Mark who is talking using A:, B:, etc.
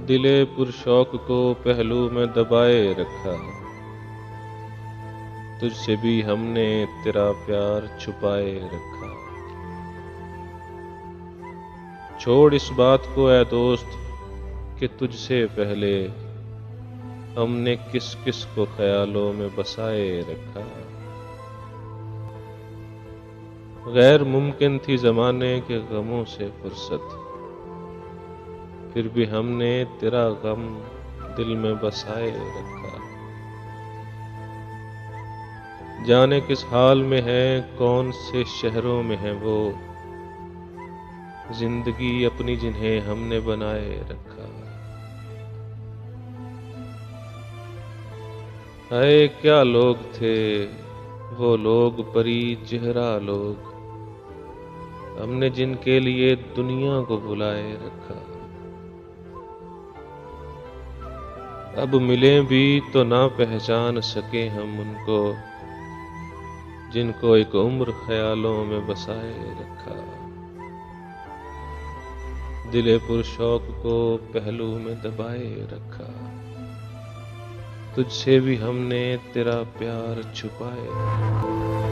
A: दिले पुरशौक को पहलू में दबाए रखा, तुझसे भी हमने तेरा प्यार छुपाए रखा। छोड़ इस बात को ऐ दोस्त कि तुझसे पहले हमने किस किस को ख्यालों में बसाए रखा। गैर मुमकिन थी ज़माने के गमों से फुर्सत, फिर भी हमने तेरा गम दिल में बसाए रखा। जाने किस हाल में है, कौन से शहरों में है वो, जिंदगी अपनी जिन्हें हमने बनाए रखा। हाय क्या लोग थे वो लोग, परी चेहरा लोग, हमने जिनके लिए दुनिया को बुलाए रखा। अब मिले भी तो ना पहचान सके हम उनको, जिनको एक उम्र ख्यालों में बसाए रखा। दिले पुरशौक को पहलू में दबाए रखा, तुझसे भी हमने तेरा प्यार छुपाए रखा।